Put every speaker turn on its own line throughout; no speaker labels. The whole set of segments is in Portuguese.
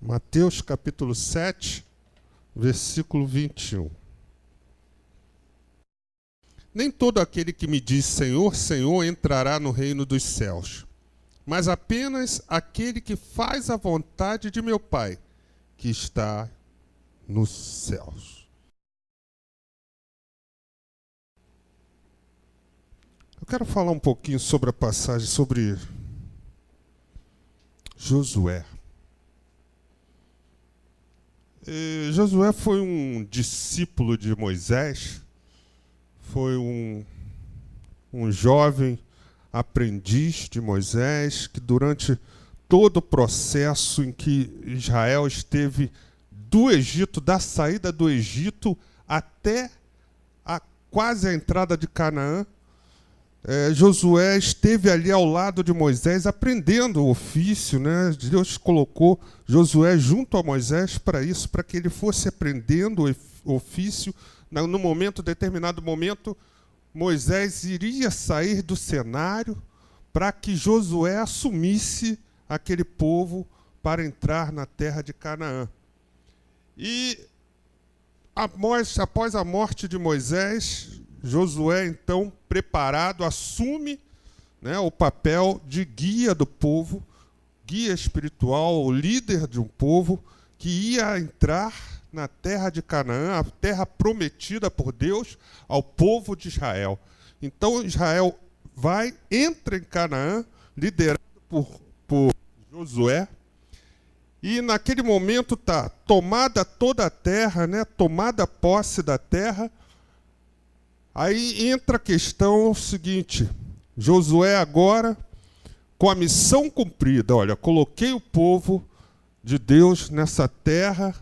Mateus capítulo 7, versículo 21. Nem todo aquele que me diz Senhor, Senhor entrará no reino dos céus, mas apenas aquele que faz a vontade de meu Pai, que está nos céus. Eu quero falar um pouquinho sobre a passagem, sobre Josué. Josué foi um discípulo de Moisés, foi um jovem aprendiz de Moisés, que durante todo o processo em que Israel esteve do Egito, da saída do Egito até quase a entrada de Canaã, Josué esteve ali ao lado de Moisés aprendendo o ofício, né? Deus colocou Josué junto a Moisés para isso, para que ele fosse aprendendo o ofício. No determinado momento, Moisés iria sair do cenário para que Josué assumisse aquele povo para entrar na terra de Canaã. E após a morte de Moisés, Josué, então, preparado, assume, né, o papel de guia do povo, guia espiritual, o líder de um povo que ia entrar na terra de Canaã, a terra prometida por Deus ao povo de Israel. Então, Israel entra em Canaã, liderado por Josué, e naquele momento está tomada toda a terra, né, tomada posse da terra. Aí entra a questão seguinte: Josué agora, com a missão cumprida, olha, coloquei o povo de Deus nessa terra,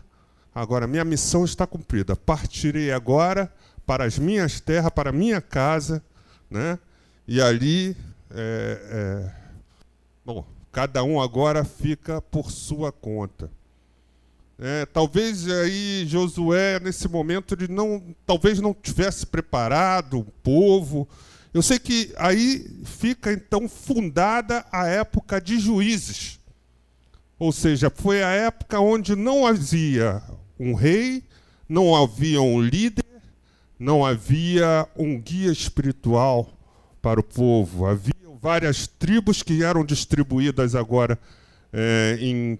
agora minha missão está cumprida, partirei agora para as minhas terras, para a minha casa, né? E ali, cada um agora fica por sua conta. Talvez aí Josué, nesse momento, ele talvez não tivesse preparado o povo. Eu sei que aí fica, então, fundada a época de juízes. Ou seja, foi a época onde não havia um rei, não havia um líder, não havia um guia espiritual para o povo. Havia várias tribos que eram distribuídas agora em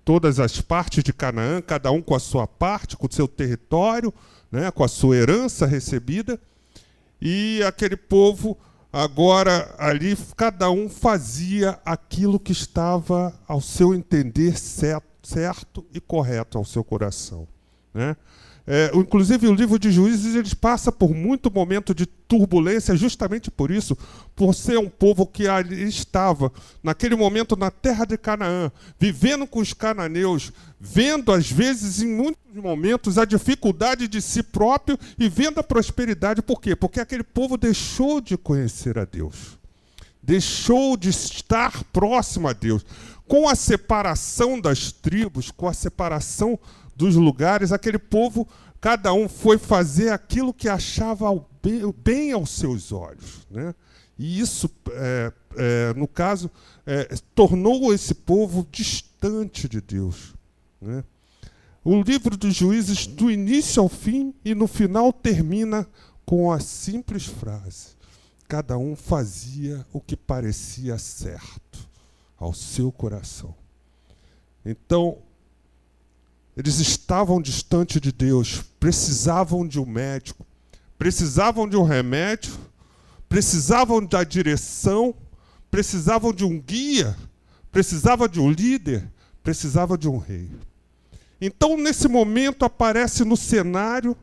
todas as partes de Canaã, cada um com a sua parte, com o seu território, né, com a sua herança recebida. E aquele povo, agora ali, cada um fazia aquilo que estava ao seu entender certo e correto ao seu coração, né? Inclusive, o livro de Juízes ele passa por muito momento de turbulência, justamente por isso, por ser um povo que ali estava, naquele momento, na terra de Canaã, vivendo com os cananeus, vendo, às vezes, em muitos momentos, a dificuldade de si próprio e vendo a prosperidade. Por quê? Porque aquele povo deixou de conhecer a Deus, deixou de estar próximo a Deus. Com a separação das tribos, com a separação dos lugares, aquele povo, cada um foi fazer aquilo que achava bem aos seus olhos, né? E isso, no caso, tornou esse povo distante de Deus, né? O livro dos Juízes, do início ao fim e no final, termina com a simples frase: cada um fazia o que parecia certo ao seu coração. Então, eles estavam distante de Deus, precisavam de um médico, precisavam de um remédio, precisavam da direção, precisavam de um guia, precisavam de um líder, precisavam de um rei. Então, nesse momento, aparece no cenário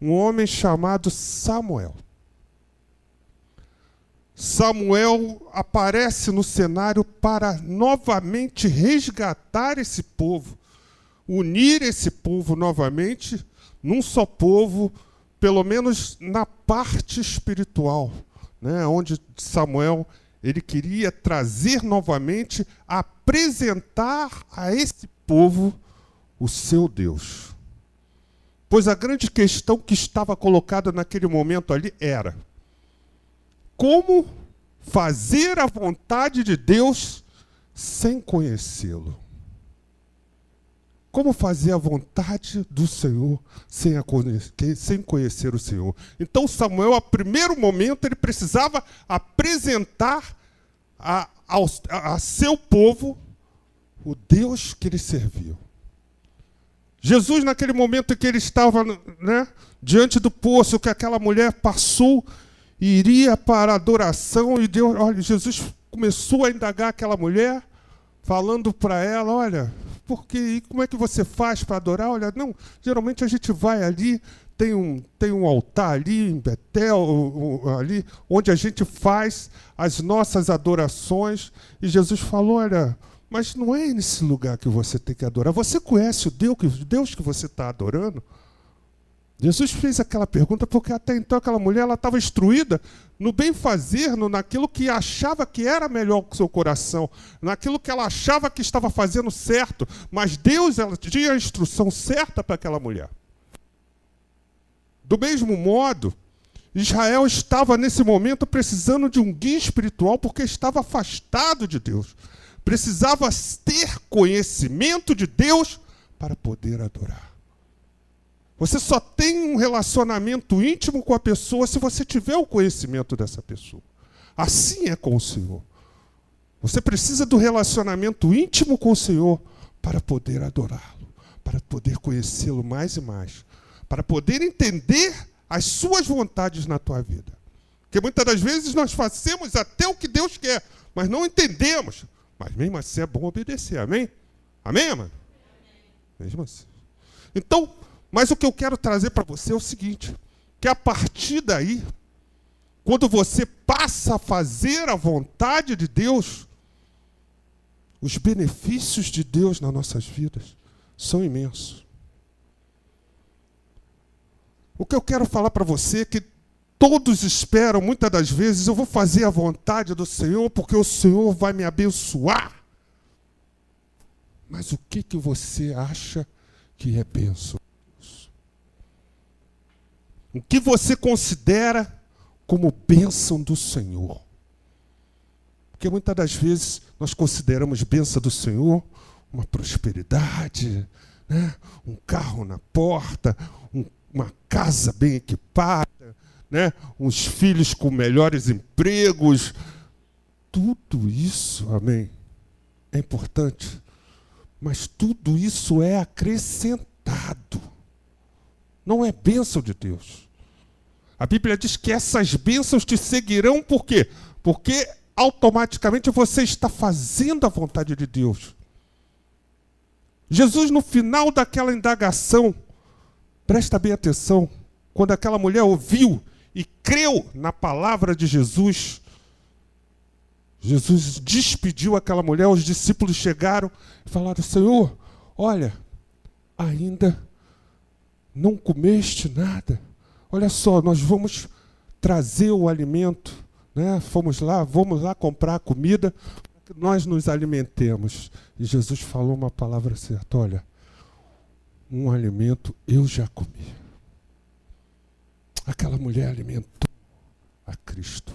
um homem chamado Samuel. Samuel aparece no cenário para novamente resgatar esse povo, unir esse povo novamente num só povo, pelo menos na parte espiritual, né? Onde Samuel ele queria trazer novamente, apresentar a esse povo o seu Deus. Pois a grande questão que estava colocada naquele momento ali era: como fazer a vontade de Deus sem conhecê-lo? como fazer a vontade do Senhor sem conhecer o Senhor. Então Samuel, a primeiro momento, ele precisava apresentar a seu povo o Deus que ele serviu. Jesus, naquele momento em que ele estava, né, diante do poço, que aquela mulher passou e iria para a adoração, e Deus, olha, Jesus começou a indagar aquela mulher, falando para ela, olha, como é que você faz para adorar? Olha, não, geralmente a gente vai ali, tem um altar ali em Betel, ali, onde a gente faz as nossas adorações. E Jesus falou, olha, mas não é nesse lugar que você tem que adorar. Você conhece o Deus que você está adorando? Jesus fez aquela pergunta porque até então aquela mulher estava instruída no bem fazer, naquilo que achava que era melhor para o seu coração, naquilo que ela achava que estava fazendo certo, mas Deus, ela tinha a instrução certa para aquela mulher. Do mesmo modo, Israel estava nesse momento precisando de um guia espiritual porque estava afastado de Deus. Precisava ter conhecimento de Deus para poder adorar. Você só tem um relacionamento íntimo com a pessoa se você tiver o conhecimento dessa pessoa. Assim é com o Senhor. Você precisa do relacionamento íntimo com o Senhor para poder adorá-lo, para poder conhecê-lo mais e mais, para poder entender as suas vontades na tua vida. Porque muitas das vezes nós fazemos até o que Deus quer, mas não entendemos. Mas mesmo assim é bom obedecer, amém? Amém, mano? Mesmo assim. Então, mas o que eu quero trazer para você é o seguinte, que a partir daí, quando você passa a fazer a vontade de Deus, os benefícios de Deus nas nossas vidas são imensos. O que eu quero falar para você é que todos esperam, muitas das vezes, eu vou fazer a vontade do Senhor porque o Senhor vai me abençoar. Mas o que você acha que é bênção? O que você considera como bênção do Senhor? Porque muitas das vezes nós consideramos bênção do Senhor uma prosperidade, né? Um carro na porta, uma casa bem equipada, né? Uns filhos com melhores empregos. Tudo isso, amém, é importante, mas tudo isso é acrescentado. Não é bênção de Deus. A Bíblia diz que essas bênçãos te seguirão, por quê? Porque automaticamente você está fazendo a vontade de Deus. Jesus, no final daquela indagação, presta bem atenção, quando aquela mulher ouviu e creu na palavra de Jesus, Jesus despediu aquela mulher, os discípulos chegaram e falaram, Senhor, olha, ainda não comeste nada. Olha só, nós vamos trazer o alimento, né? Vamos lá comprar a comida, para que nós nos alimentemos. E Jesus falou uma palavra certa, olha, um alimento eu já comi. Aquela mulher alimentou a Cristo.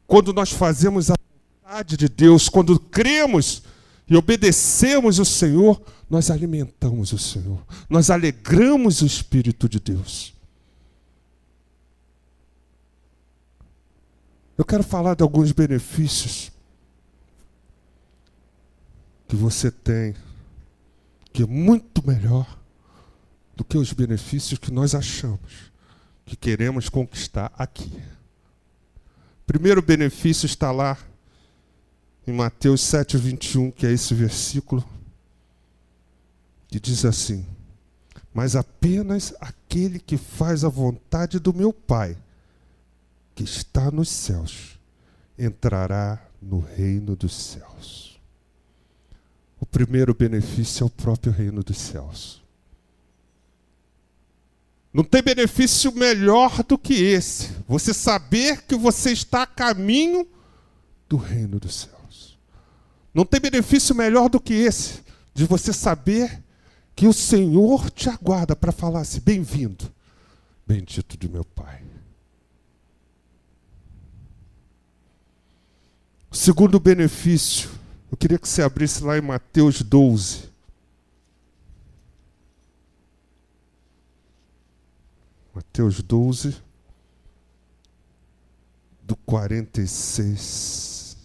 Quando nós fazemos a vontade de Deus, quando cremos e obedecemos o Senhor, nós alimentamos o Senhor. Nós alegramos o Espírito de Deus. Eu quero falar de alguns benefícios que você tem, que é muito melhor do que os benefícios que nós achamos que queremos conquistar aqui. Primeiro benefício está lá em Mateus 7:21, que é esse versículo, que diz assim, mas apenas aquele que faz a vontade do meu Pai, que está nos céus, entrará no reino dos céus. O primeiro benefício é o próprio reino dos céus. Não tem benefício melhor do que esse. Você saber que você está a caminho do reino dos céus. Não tem benefício melhor do que esse, de você saber que o Senhor te aguarda para falar assim, bem-vindo, bendito de meu Pai. O segundo benefício, eu queria que você abrisse lá em Mateus 12. Mateus 12, do 46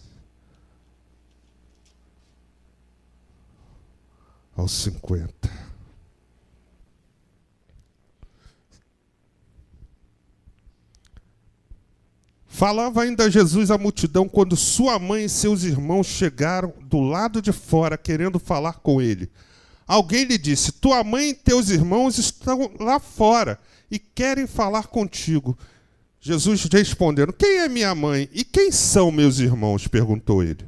ao 50. Falava ainda Jesus à multidão quando sua mãe e seus irmãos chegaram do lado de fora querendo falar com ele. Alguém lhe disse: tua mãe e teus irmãos estão lá fora e querem falar contigo. Jesus respondendo: quem é minha mãe e quem são meus irmãos? Perguntou ele.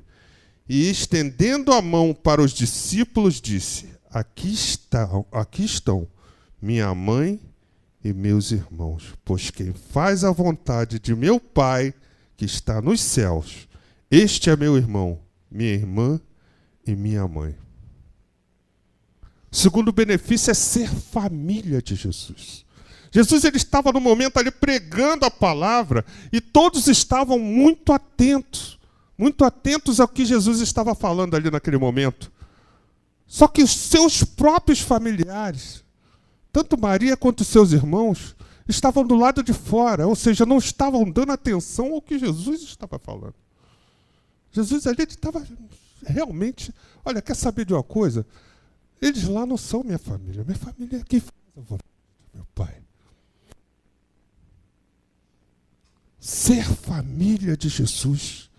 E estendendo a mão para os discípulos, disse: aqui estão minha mãe e meus irmãos, pois quem faz a vontade de meu Pai, que está nos céus, este é meu irmão, minha irmã e minha mãe. O segundo benefício é ser família de Jesus. Jesus ele estava no momento ali pregando a palavra e todos estavam muito atentos ao que Jesus estava falando ali naquele momento. Só que os seus próprios familiares, tanto Maria quanto seus irmãos, estavam do lado de fora, ou seja, não estavam dando atenção ao que Jesus estava falando. Jesus ali estava realmente... Olha, quer saber de uma coisa? Eles lá não são minha família é quem faz a vontade do meu Pai. Ser família de Jesus,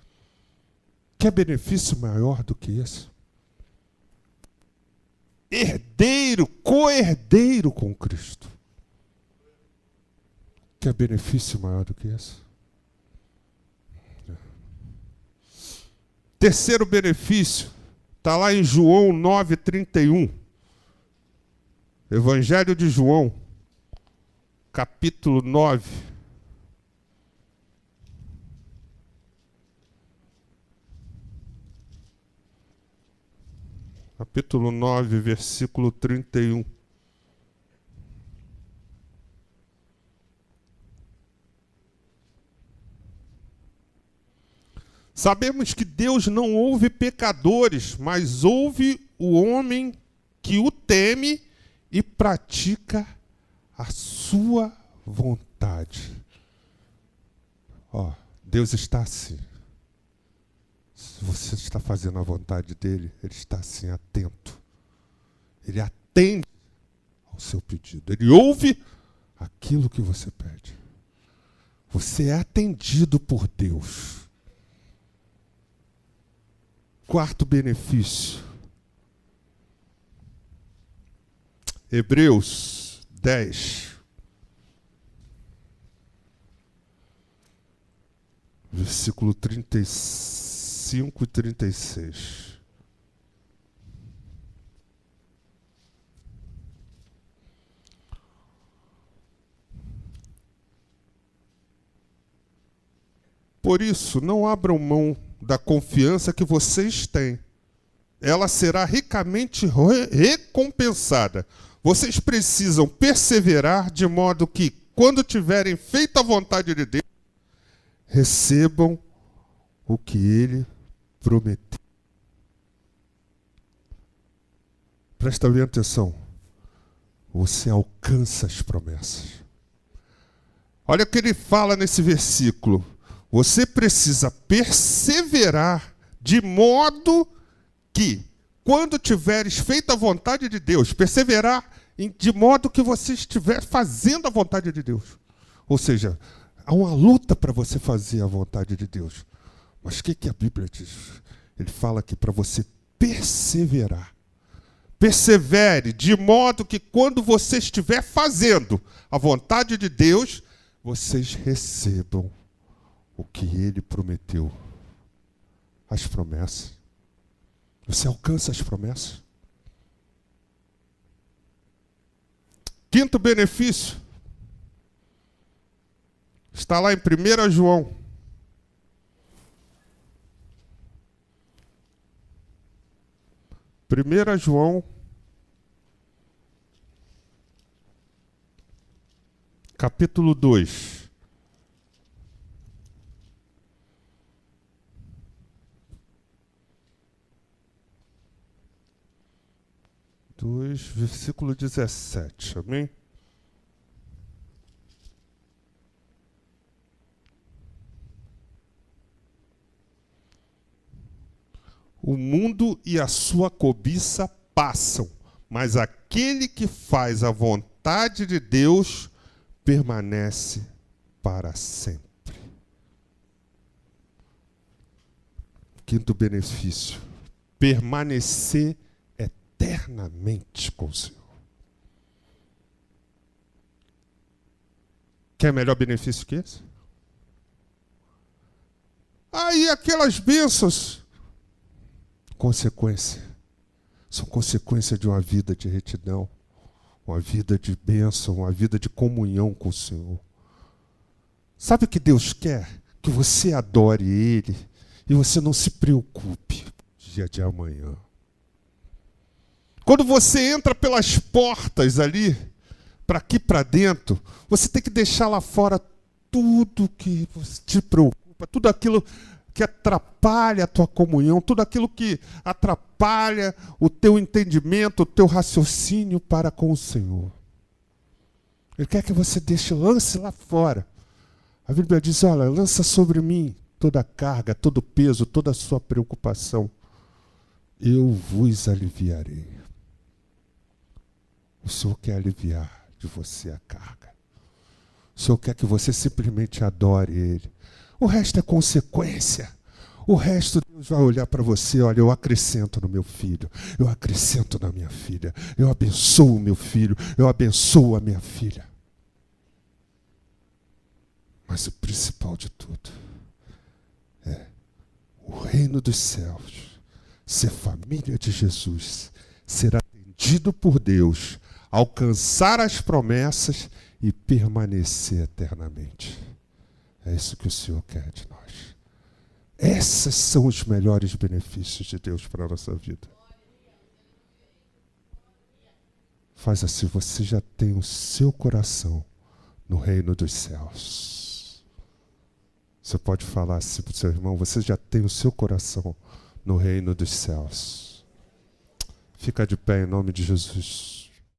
quer benefício maior do que esse? Herdeiro, co-herdeiro com Cristo. Quer benefício maior do que esse? Terceiro benefício, está lá em João 9,31. Evangelho de João, capítulo 9. Capítulo 9, versículo 31. Sabemos que Deus não ouve pecadores, mas ouve o homem que o teme e pratica a sua vontade. Ó, Deus está assim. Se você está fazendo a vontade dele, ele está assim, atento. Ele atende ao seu pedido. Ele ouve aquilo que você pede. Você é atendido por Deus. Quarto benefício. Hebreus 10. Versículo 35 e 36. Por isso, não abram mão da confiança que vocês têm. Ela será ricamente recompensada. Vocês precisam perseverar de modo que, quando tiverem feito a vontade de Deus, recebam o que Ele prometeu. Presta bem atenção. Você alcança as promessas. Olha o que ele fala nesse versículo. Você precisa perseverar de modo que, quando tiveres feito a vontade de Deus, perseverar de modo que você estiver fazendo a vontade de Deus. Ou seja, há uma luta para você fazer a vontade de Deus. Mas o que a Bíblia diz? Ele fala aqui para você perseverar. Persevere de modo que, quando você estiver fazendo a vontade de Deus, vocês recebam o que Ele prometeu. As promessas. Você alcança as promessas. Quinto benefício. Está lá em 1 João. Primeira João, capítulo 2. Versículo 17, amém? O mundo e a sua cobiça passam, mas aquele que faz a vontade de Deus permanece para sempre. Quinto benefício: permanecer eternamente com o Senhor. Quer melhor benefício que esse? Aí aquelas bênçãos, consequência, são consequência de uma vida de retidão, uma vida de bênção, uma vida de comunhão com o Senhor. Sabe o que Deus quer? Que você adore Ele e você não se preocupe dia de amanhã. Quando você entra pelas portas ali, para aqui para dentro, você tem que deixar lá fora tudo que te preocupa, tudo aquilo que atrapalha a tua comunhão, tudo aquilo que atrapalha o teu entendimento, o teu raciocínio para com o Senhor. Ele quer que você lance lá fora. A Bíblia diz, olha, lança sobre mim toda a carga, todo o peso, toda a sua preocupação. Eu vos aliviarei. O Senhor quer aliviar de você a carga. O Senhor quer que você simplesmente adore Ele. O resto é consequência. O resto Deus vai olhar para você, olha, eu acrescento no meu filho, eu acrescento na minha filha, eu abençoo o meu filho, eu abençoo a minha filha. Mas o principal de tudo é o reino dos céus, ser família de Jesus, ser atendido por Deus, alcançar as promessas e permanecer eternamente. É isso que o Senhor quer de nós. Esses são os melhores benefícios de Deus para a nossa vida. Faz assim, você já tem o seu coração no reino dos céus. Você pode falar assim para o seu irmão, você já tem o seu coração no reino dos céus. Fica de pé em nome de Jesus.